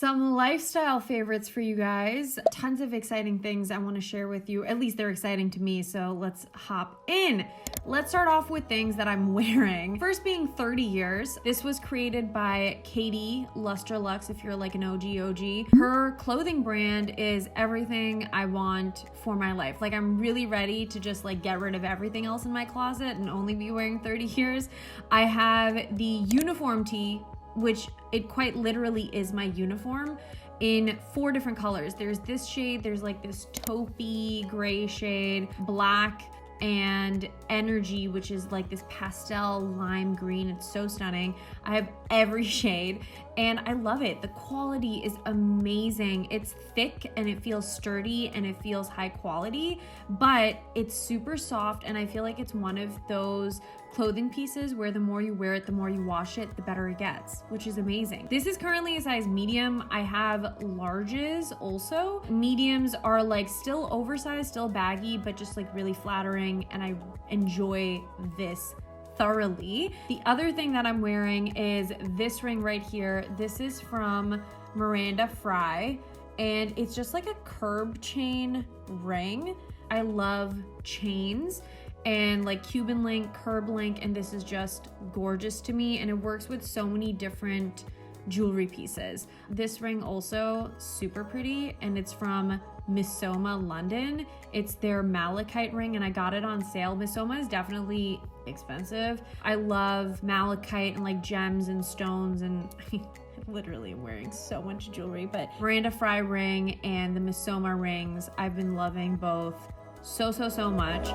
Some lifestyle favorites for you guys. Tons of exciting things I want to share with you. At least they're exciting to me, so let's hop in. Let's start off with things that I'm wearing. First being 30 Years. This was created by Katie Lustrelux, if you're like an OG. Her clothing brand is everything I want for my life. Like, I'm really ready to just like get rid of everything else in my closet and only be wearing 30 Years. I have the uniform tee, which it quite literally is my uniform, in 4 different colors. There's this shade, there's like this taupey gray shade, black, and energy, which is like this pastel lime green. It's so stunning. I have every shade and I love it. The quality is amazing. It's thick and it feels sturdy and it feels high quality, but it's super soft, and I feel like it's one of those clothing pieces where the more you wear it, the more you wash it, the better it gets, which is amazing. This is currently a size medium. I have larges also. Mediums are like still oversized, still baggy, but just like really flattering, and I enjoy this thoroughly. The other thing that I'm wearing is this ring right here. This is from Miranda Frye, and it's just like a curb chain ring. I love chains and like Cuban link, curb link, and this is just gorgeous to me, and it works with so many different jewelry pieces. This ring also super pretty, and it's from Missoma, London. It's their Malachite ring, and I got it on sale. Missoma is definitely expensive. I love malachite and like gems and stones, and I literally am wearing so much jewelry, but Miranda Frye ring and the Missoma rings, I've been loving both so much.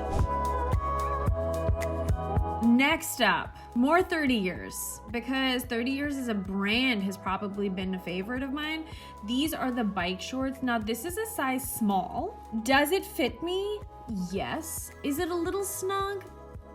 Next up, more 30 Years, because 30 Years as a brand has probably been a favorite of mine. These are the bike shorts. Now, this is a size small. Does it fit me? Yes. Is it a little snug?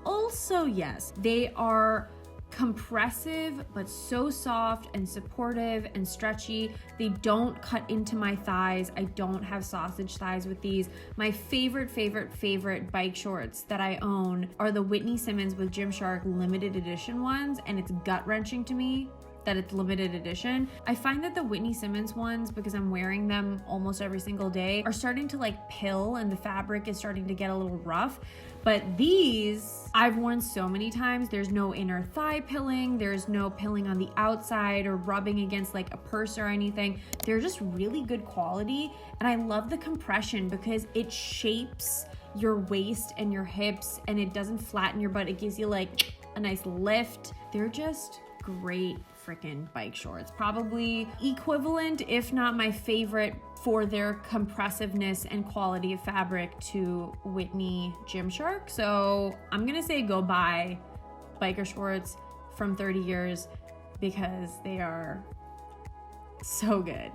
Also, yes. They are compressive, but so soft and supportive and stretchy. They don't cut into my thighs. I don't have sausage thighs with these. My favorite bike shorts that I own are the Whitney Simmons with Gymshark limited edition ones, and it's gut-wrenching to me that it's limited edition. I find that the Whitney Simmons ones, because I'm wearing them almost every single day, are starting to like pill, and the fabric is starting to get a little rough. But these I've worn so many times. There's no inner thigh pilling. There's no pilling on the outside or rubbing against like a purse or anything. They're just really good quality. And I love the compression because it shapes your waist and your hips, and it doesn't flatten your butt. It gives you like a nice lift. They're just great freaking bike shorts. Probably equivalent, if not my favorite, for their compressiveness and quality of fabric to Whitney Gymshark. So I'm gonna say go buy biker shorts from 30 Years because they are so good.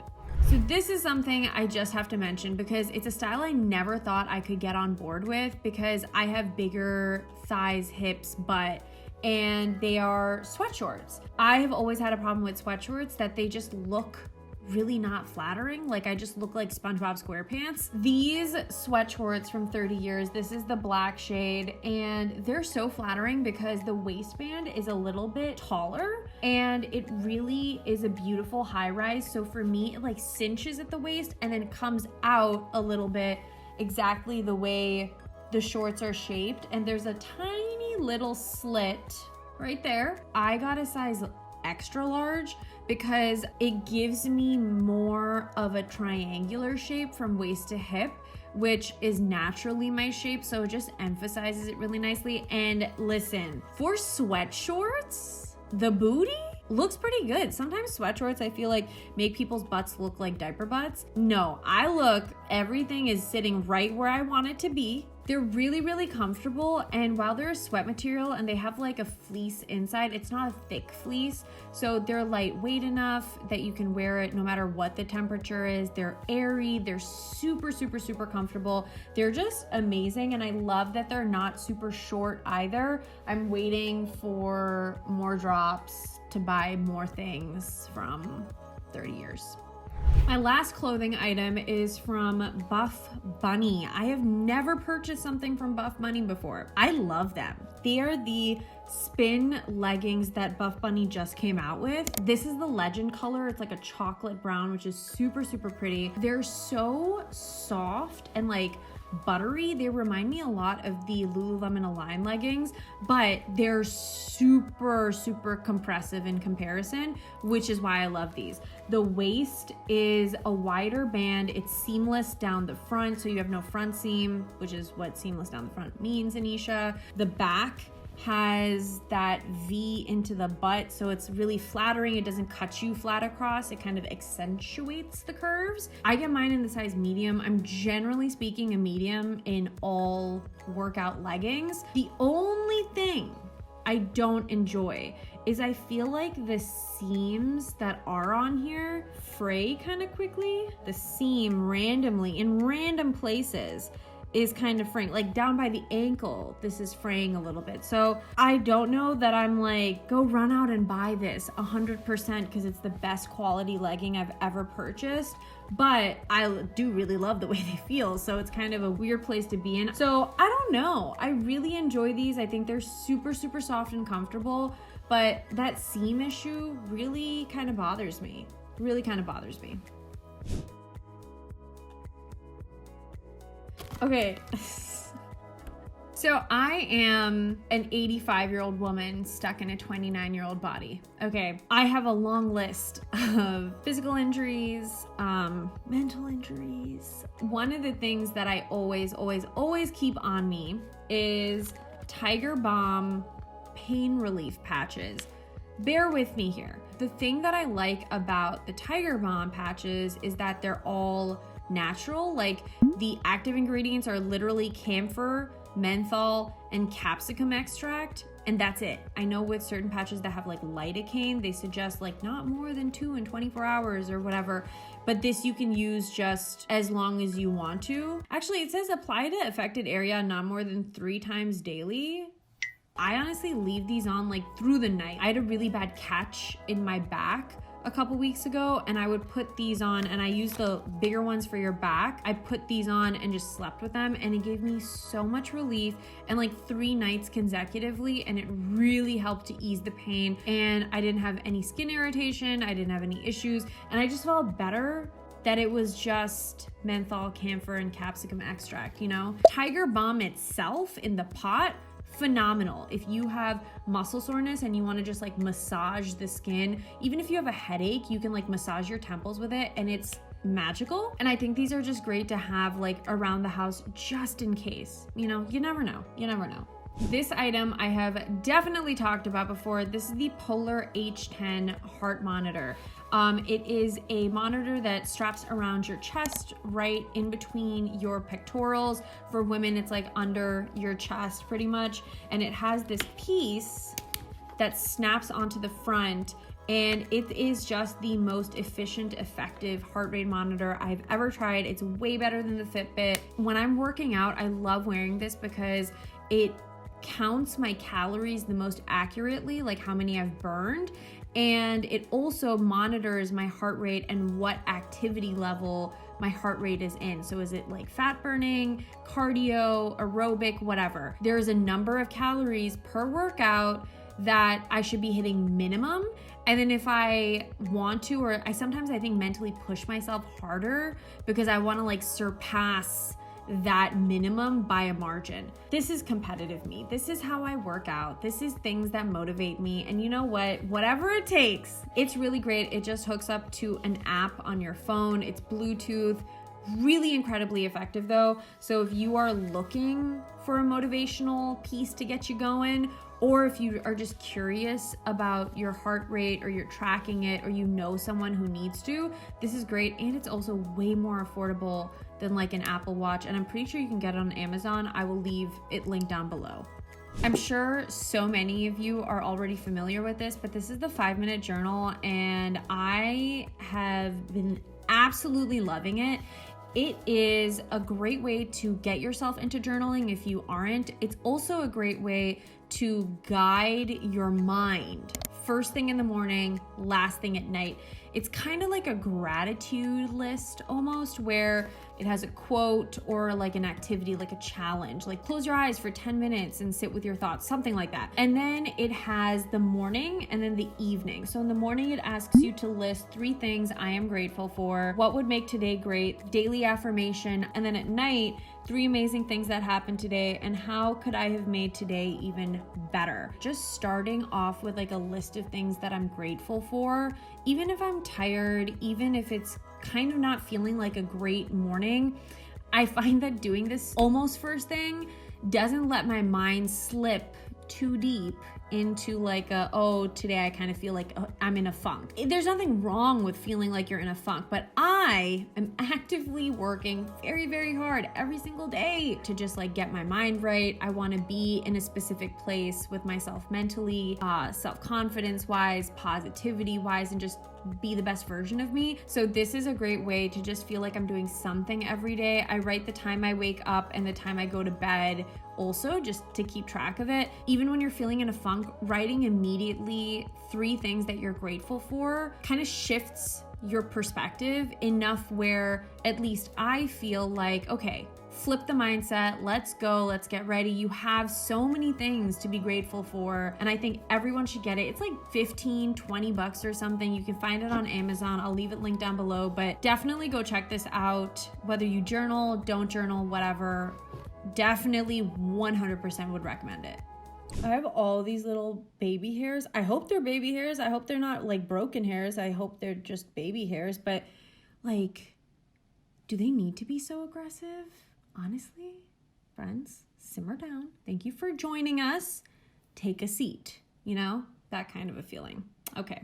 So this is something I just have to mention because it's a style I never thought I could get on board with because I have bigger thighs, hips, butt, and they are sweatshorts. I have always had a problem with sweatshorts that they just look really not flattering. Like I just look like SpongeBob SquarePants. These sweatshorts from 30 Years, this is the black shade, and they're so flattering because the waistband is a little bit taller and it really is a beautiful high rise. So for me, it like cinches at the waist and then comes out a little bit exactly the way the shorts are shaped, and there's a tiny little slit right there. I got a size extra large because it gives me more of a triangular shape from waist to hip, which is naturally my shape, so it just emphasizes it really nicely. And listen, for sweatshorts, the booty looks pretty good. Sometimes sweatshorts I feel like make people's butts look like diaper butts. No, everything is sitting right where I want it to be. They're really comfortable, and while they're a sweat material and they have like a fleece inside, it's not a thick fleece, so they're lightweight enough that you can wear it no matter what the temperature is. They're airy, they're super comfortable. They're just amazing, and I love that they're not super short either. I'm waiting for more drops to buy more things from 30 Years. My last clothing item is from Buff Bunny. I have never purchased something from Buff Bunny before. I love them. They are the spin leggings that Buff Bunny just came out with. This is the Legend color. It's like a chocolate brown, which is super, super pretty. They're so soft and like buttery. They remind me a lot of the Lululemon Align leggings, but they're super, super compressive in comparison, which is why I love these. The waist is a wider band. It's seamless down the front, so you have no front seam, which is what seamless down the front means, Anisha. The back has that V into the butt, so it's really flattering. It doesn't cut you flat across. It kind of accentuates the curves. I get mine in the size medium. I'm generally speaking a medium in all workout leggings. The only thing I don't enjoy is I feel like the seams that are on here fray kind of quickly. The seam randomly in random places is kind of fraying, like down by the ankle, this is fraying a little bit. So I don't know that I'm like, go run out and buy this 100% because it's the best quality legging I've ever purchased, but I do really love the way they feel. So it's kind of a weird place to be in. So I don't know, I really enjoy these. I think they're super, super soft and comfortable, but that seam issue really kind of bothers me. Okay, so I am an 85-year-old woman stuck in a 29-year-old body. Okay, I have a long list of physical injuries, mental injuries. One of the things that I always keep on me is Tiger Balm pain relief patches. Bear with me here. The thing that I like about the Tiger Balm patches is that they're all natural. Like the active ingredients are literally camphor, menthol, and capsicum extract, and that's it. I know with certain patches that have like lidocaine, they suggest like not more than 2 in 24 hours or whatever, but this you can use just as long as you want to. Actually, it says apply to affected area not more than 3 times daily. I honestly leave these on like through the night. I had a really bad catch in my back a couple weeks ago, and I would put these on, and I use the bigger ones for your back. I put these on and just slept with them, and it gave me so much relief, and like 3 nights consecutively, and it really helped to ease the pain, and I didn't have any skin irritation, I didn't have any issues, and I just felt better that it was just menthol, camphor, and capsicum extract, you know? Tiger Balm itself in the pot, phenomenal. If you have muscle soreness and you want to just like massage the skin, even if you have a headache, you can like massage your temples with it, and it's magical. And I think these are just great to have like around the house just in case. You know, you never know. This item I have definitely talked about before. This is the Polar H10 heart monitor. It is a monitor that straps around your chest, right in between your pectorals. For women, it's like under your chest pretty much. And it has this piece that snaps onto the front, and it is just the most efficient, effective heart rate monitor I've ever tried. It's way better than the Fitbit. When I'm working out, I love wearing this because it counts my calories the most accurately, like how many I've burned, and it also monitors my heart rate and what activity level my heart rate is in. So is it like fat burning, cardio, aerobic, whatever. There's a number of calories per workout that I should be hitting minimum, and then if I want to, or I sometimes I think mentally push myself harder because I want to like surpass that minimum by a margin. This is competitive me. This is how I work out. This is things that motivate me. And you know what? Whatever it takes, it's really great. It just hooks up to an app on your phone. It's Bluetooth. Really incredibly effective though. So if you are looking for a motivational piece to get you going, or if you are just curious about your heart rate, or you're tracking it, or you know someone who needs to, this is great. And it's also way more affordable than like an Apple Watch. And I'm pretty sure you can get it on Amazon. I will leave it linked down below. I'm sure so many of you are already familiar with this, but this is the 5-minute journal, and I have been absolutely loving it. It is a great way to get yourself into journaling if you aren't. It's also a great way to guide your mind. First thing in the morning, last thing at night. It's kind of like a gratitude list almost, where it has a quote or like an activity, like a challenge, like close your eyes for 10 minutes and sit with your thoughts, something like that. And then it has the morning and then the evening. So in the morning, it asks you to list 3 things I am grateful for, what would make today great, daily affirmation, and then at night, 3 amazing things that happened today and how could I have made today even better. Just starting off with like a list of things that I'm grateful for, even if I'm tired, even if it's kind of not feeling like a great morning. I find that doing this almost first thing doesn't let my mind slip too deep into like today I kind of feel like I'm in a funk. There's nothing wrong with feeling like you're in a funk, but I am actively working very, very hard every single day to just like get my mind right. I want to be in a specific place with myself mentally, self-confidence wise, positivity wise, and just be the best version of me. So this is a great way to just feel like I'm doing something every day. I write the time I wake up and the time I go to bed also, just to keep track of it. Even when you're feeling in a funk, writing immediately 3 things that you're grateful for kind of shifts your perspective enough where at least I feel like, okay, flip the mindset, let's go, let's get ready. You have so many things to be grateful for, and I think everyone should get it. It's like 15, 20 bucks or something. You can find it on Amazon. I'll leave it linked down below, but definitely go check this out. Whether you journal, don't journal, whatever, definitely 100% would recommend it. I have all these little baby hairs. I hope they're baby hairs. I hope they're not like broken hairs. I hope they're just baby hairs, but like, do they need to be so aggressive? Honestly, friends, simmer down. Thank you for joining us. Take a seat, you know, that kind of a feeling. Okay.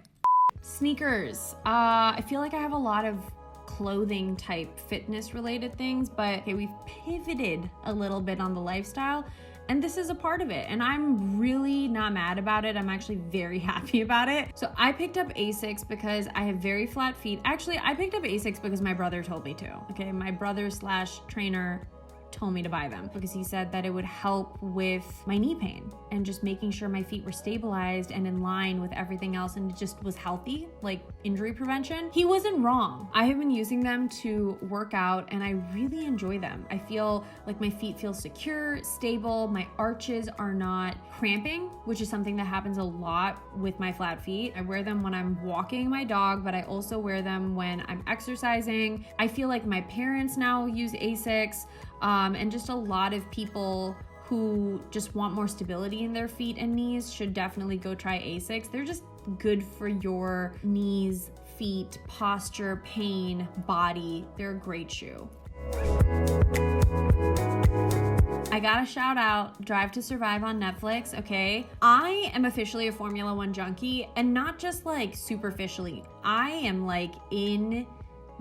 Sneakers. I feel like I have a lot of clothing type fitness related things, but okay, we've pivoted a little bit on the lifestyle, and this is a part of it, and I'm really not mad about it. I'm actually very happy about it. So I picked up Asics because I have very flat feet. Actually, I picked up Asics because my brother told me to. Okay, my brother / trainer told me to buy them because he said that it would help with my knee pain and just making sure my feet were stabilized and in line with everything else, and it just was healthy, like injury prevention. He wasn't wrong. I have been using them to work out and I really enjoy them. I feel like my feet feel secure, stable, my arches are not cramping, which is something that happens a lot with my flat feet. I wear them when I'm walking my dog, but I also wear them when I'm exercising. I feel like my parents now use Asics. And just a lot of people who just want more stability in their feet and knees should definitely go try Asics. They're just good for your knees, feet, posture, pain, body. They're a great shoe. I gotta shout out Drive to Survive on Netflix, okay? I am officially a Formula One junkie, and not just like superficially. I am like in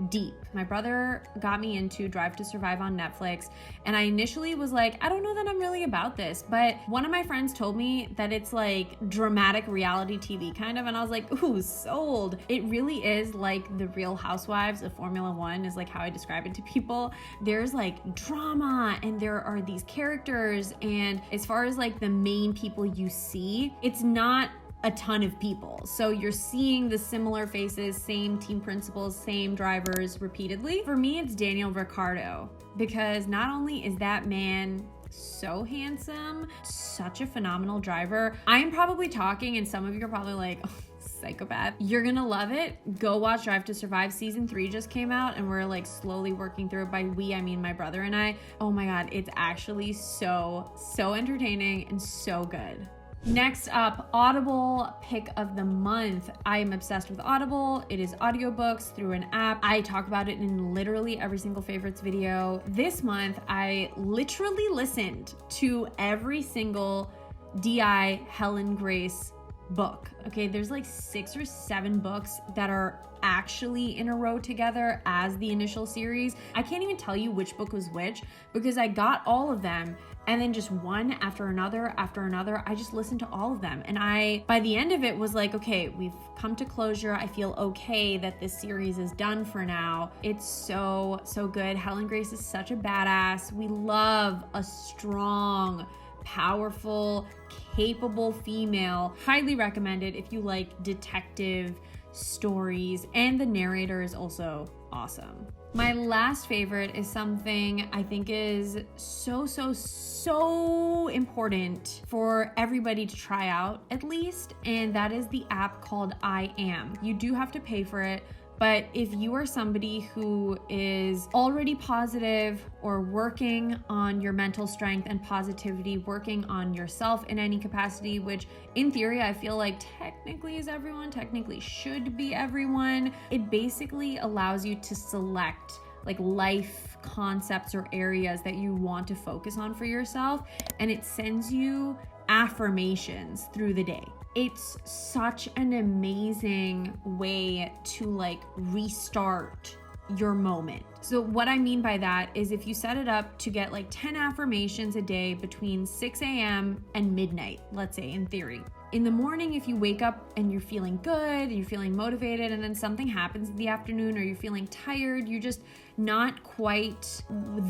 deep. My brother got me into Drive to Survive on Netflix, and I initially was like, I don't know that I'm really about this, but one of my friends told me that it's like dramatic reality TV kind of, and I was like, ooh, sold. It really is like the Real Housewives of Formula One is like how I describe it to people. There's like drama and there are these characters, and as far as like the main people you see, it's not a ton of people. So you're seeing the similar faces, same team principals, same drivers repeatedly. For me, it's Daniel Ricciardo, because not only is that man so handsome, such a phenomenal driver. I'm probably talking and some of you are probably like, oh, psychopath. You're gonna love it. Go watch Drive to Survive. Season 3 just came out and we're like slowly working through it. By we, I mean my brother and I. Oh my God, it's actually so entertaining and so good. Next up, Audible pick of the month. I am obsessed with Audible. It is audiobooks through an app. I talk about it in literally every single favorites video. This month, I literally listened to every single DI Helen Grace book. Okay, there's like 6 or 7 books that are actually in a row together as the initial series. I can't even tell you which book was which because I got all of them, and then just one after another, I just listened to all of them. And I, by the end of it, was like, okay, we've come to closure. I feel okay that this series is done for now. It's so good. Helen Grace is such a badass. We love a strong, powerful, capable female. Highly recommended if you like detective stories, and the narrator is also awesome. My last favorite is something I think is so important for everybody to try out at least, and that is the app called I Am. You do have to pay for it, but if you are somebody who is already positive or working on your mental strength and positivity, working on yourself in any capacity, which in theory I feel like technically is everyone, technically should be everyone, it basically allows you to select like life concepts or areas that you want to focus on for yourself, and it sends you affirmations through the day. It's such an amazing way to like restart your moment. So what I mean by that is if you set it up to get like 10 affirmations a day between 6 a.m. and midnight, let's say in theory. In the morning, if you wake up and you're feeling good, you're feeling motivated, and then something happens in the afternoon or you're feeling tired, you're just not quite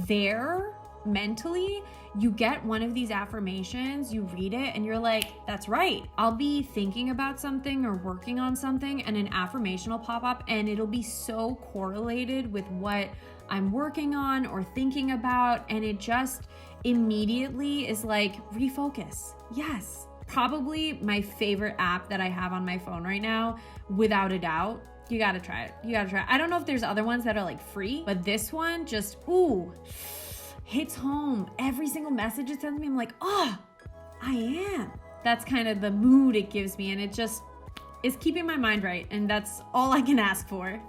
there mentally, you get one of these affirmations, you read it, and you're like, that's right. I'll be thinking about something or working on something, and an affirmation will pop up, and it'll be so correlated with what I'm working on or thinking about, and it just immediately is like, refocus. Yes. Probably my favorite app that I have on my phone right now, without a doubt. You gotta try it. You gotta try it. I don't know if there's other ones that are like free, but this one just, hits home. Every single message it sends me, I'm like, oh, I am. That's kind of the mood it gives me, and it just is keeping my mind right, and that's all I can ask for.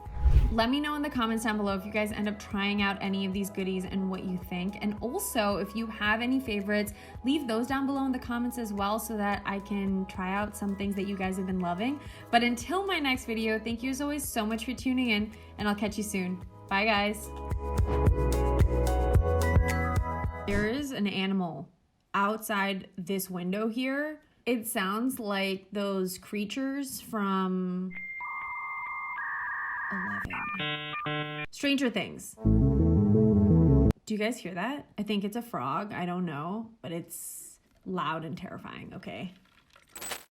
Let me know in the comments down below if you guys end up trying out any of these goodies and what you think. And also, if you have any favorites, leave those down below in the comments as well so that I can try out some things that you guys have been loving. But until my next video, thank you as always so much for tuning in, and I'll catch you soon. Bye, guys. There is an animal outside this window here. It sounds like those creatures from 11. Stranger Things. Do you guys hear that? I think it's a frog. I don't know, but it's loud and terrifying. Okay.